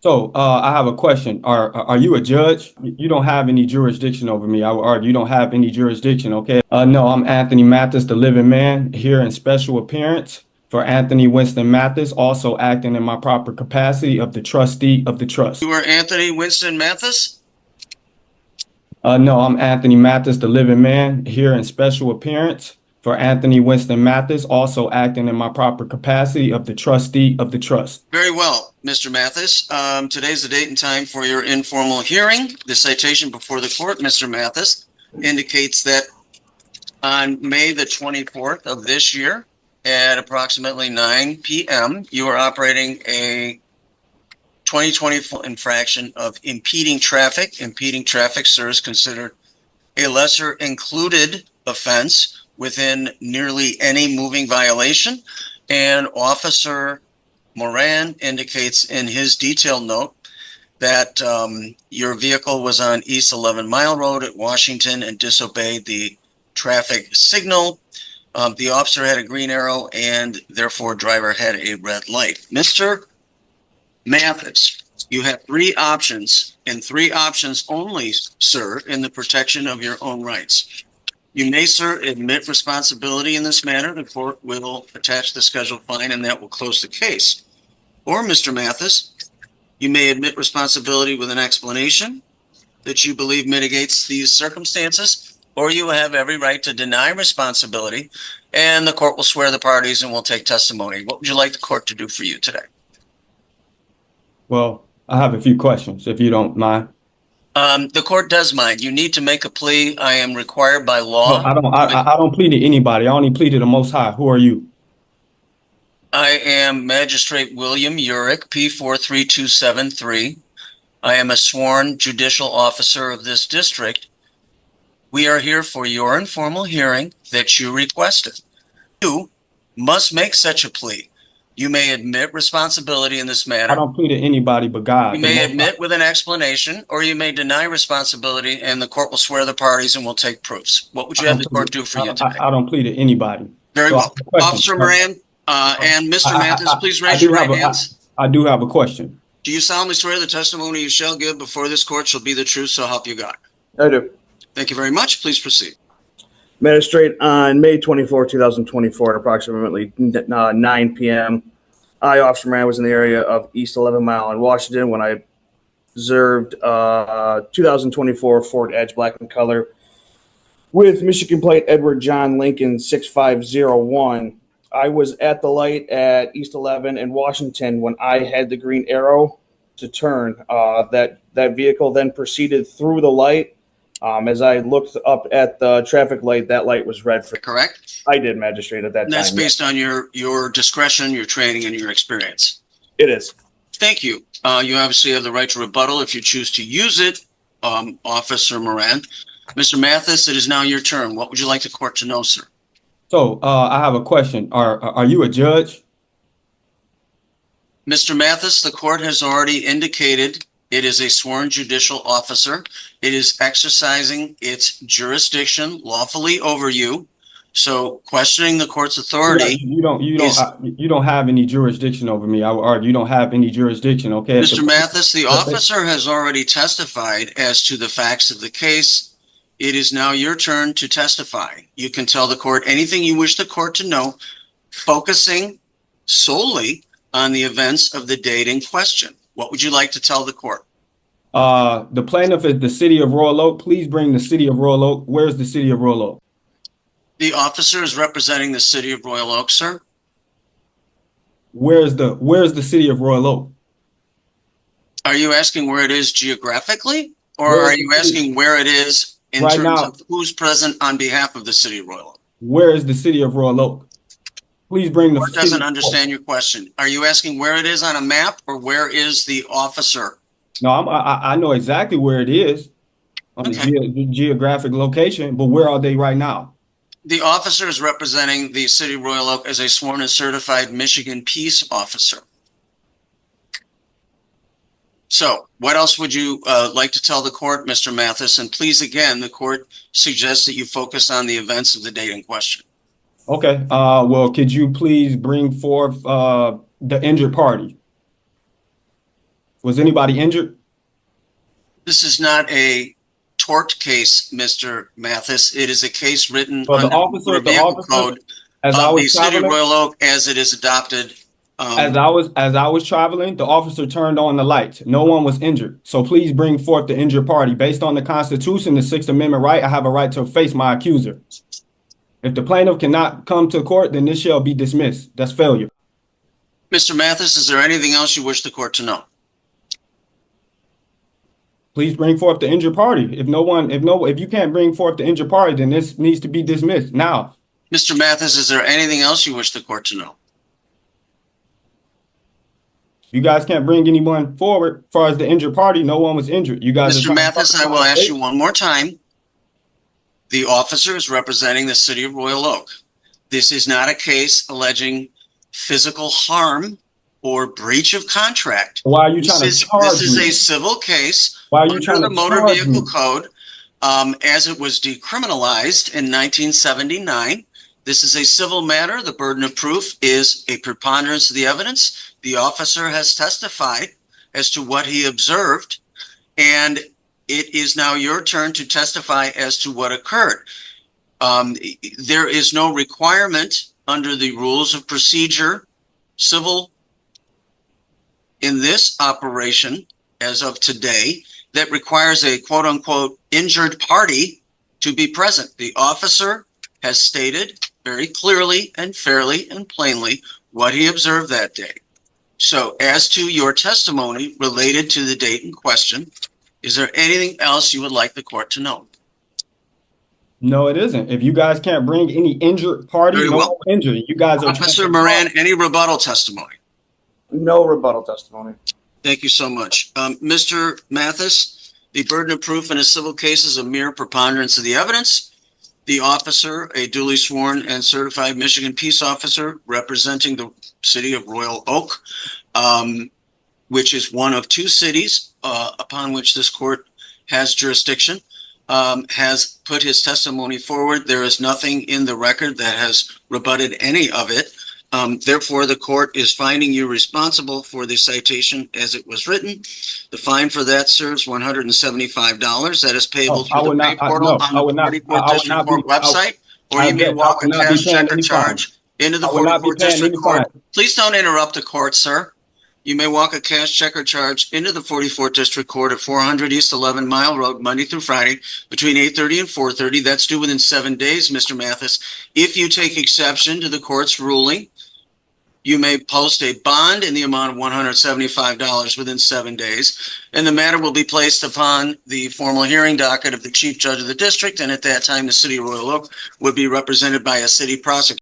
I have a question. Are you a judge? You don't have any jurisdiction over me. I would argue you don't have any jurisdiction, okay? No, I'm Anthony Mathis, the living man, here in special appearance for Anthony Winston Mathis, also acting in my proper capacity of the trustee of the trust. You are Anthony Winston Mathis? No, I'm Anthony Mathis, the living man, here in special appearance for Anthony Winston Mathis, also acting in my proper capacity of the trustee of the trust. Very well, Mr. Mathis. Today's the date and time for your informal hearing. The citation before the court, Mr. Mathis, indicates that on May the 24th of this year at approximately 9 p.m., you are operating a 2024 infraction of impeding traffic. Impeding traffic, sir, is considered a lesser included offense within nearly any moving violation. And Officer Moran indicates in his detailed note that your vehicle was on East 11 Mile Road at Washington and disobeyed the traffic signal. The officer had a green arrow and therefore driver had a red light. Mr. Mathis, you have three options and three options only, sir, in the protection of your own rights. You may, sir, admit responsibility in this matter. The court will attach the scheduled fine and that will close the case. Or, Mr. Mathis, you may admit responsibility with an explanation that you believe mitigates these circumstances, or you have every right to deny responsibility and the court will swear the parties and will take testimony. What would you like the court to do for you today? Well, I have a few questions, if you don't mind. The court does mind. You need to make a plea. I am required by law. No, I don't plead to anybody. I only plead to the Most High. Who are you? I am Magistrate William Urick, P43273. I am a sworn judicial officer of this district. We are here for your informal hearing that you requested. You must make such a plea. You may admit responsibility in this matter. I don't plead to anybody but God. You may admit with an explanation, or you may deny responsibility, and the court will swear the parties and will take proofs. What would you have the court do for you today? I don't plead to anybody. Very well. Officer Moran and Mr. Mathis, please raise your right hands. I do have a question. Do you solemnly swear the testimony you shall give before this court shall be the truth, so help you God? I do. Thank you very much. Please proceed. Magistrate, on May 24, 2024, at approximately 9 p.m., I, Officer Moran, was in the area of East 11 Mile in Washington when I observed 2024 Ford Edge black in color with Michigan plate Edward John Lincoln 6501. I was at the light at East 11 in Washington when I had the green arrow to turn. That vehicle then proceeded through the light. As I looked up at the traffic light, that light was red. Correct? I did, Magistrate, at that time. And that's based on your discretion, your training, and your experience. It is. Thank you. You obviously have the right to rebuttal if you choose to use it, Officer Moran. Mr. Mathis, it is now your turn. What would you like the court to know, sir? So I have a question. Are you a judge? Mr. Mathis, the court has already indicated it is a sworn judicial officer. It is exercising its jurisdiction lawfully over you. So questioning the court's authority. You don't have any jurisdiction over me. I would argue you don't have any jurisdiction. Okay. Mr. Mathis, the officer has already testified as to the facts of the case. It is now your turn to testify. You can tell the court anything you wish the court to know, focusing solely on the events of the date in question. What would you like to tell the court? The plaintiff is the city of Royal Oak. Please bring the city of Royal Oak. Where's the city of Royal Oak? The officer is representing the city of Royal Oak, sir. Where's the city of Royal Oak? Are you asking where it is geographically, or are you asking where it is in terms of who's present on behalf of the city of Royal Oak? Where is the city of Royal Oak? Please bring the court doesn't understand your question. Are you asking where it is on a map, or where is the officer? No, I know exactly where it is on the geographic location, but where are they right now? The officer is representing the city of Royal Oak as a sworn and certified Michigan peace officer. So what else would you like to tell the court, Mr. Mathis? And please, again, the court suggests that you focus on the events of the date in question. Okay. Well, could you please bring forth the injured party? Was anybody injured? This is not a tort case, Mr. Mathis. It is a case written Well, under the motor vehicle code as I of the was city of traveling, Royal Oak as it is adopted. as I was traveling, the officer turned on the lights. No one was injured. So please bring forth the injured party. Based on the Constitution, the Sixth Amendment right, I have a right to face my accuser. If the plaintiff cannot come to court, then this shall be dismissed. That's failure. Mr. Mathis, is there anything else you wish the court to know? Please bring forth the injured party. If you can't bring forth the injured party, then this needs to be dismissed now. Mr. Mathis, is there anything else you wish the court to know? You guys can't bring anyone forward. As far as the injured party, no one was injured. You guys. Mr. Mathis, I will ask you one more time. The officer is representing the city of Royal Oak. This is not a case alleging physical harm or breach of contract. Why are you trying to charge me? This is a civil case Why are you trying under to the motor charge vehicle me? code as it was decriminalized in 1979. This is a civil matter. The burden of proof is a preponderance of the evidence. The officer has testified as to what he observed, and it is now your turn to testify as to what occurred. There is no requirement under the rules of procedure, civil, in this operation as of today, that requires a quote unquote injured party to be present. The officer has stated very clearly and fairly and plainly what he observed that day. So as to your testimony related to the date in question, is there anything else you would like the court to know? No, it isn't. If you guys can't bring any injured party, Very no well. one injured. You guys are Officer Moran, any rebuttal testimony? No rebuttal testimony. Thank you so much. Mr. Mathis, the burden of proof in a civil case is a mere preponderance of the evidence. The officer, a duly sworn and certified Michigan peace officer representing the city of Royal Oak, which is one of two cities upon which this court has jurisdiction, has put his testimony forward. There is nothing in the record that has rebutted any of it. Therefore, the court is finding you responsible for the citation as it was written. The fine for that serves $175. That is payable through the pay portal on the 44th District Court website, or you may walk a cash check or charge into the 44th District Court. Please don't interrupt the court, sir. You may walk a cash check or charge into the 44th District Court at 400 East 11 Mile Road, Monday through Friday, between 8:30 and 4:30. That's due within 7 days, Mr. Mathis. If you take exception to the court's ruling, you may post a bond in the amount of $175 within 7 days, and the matter will be placed upon the formal hearing docket of the chief judge of the district, and at that time, the city of Royal Oak would be represented by a city prosecutor.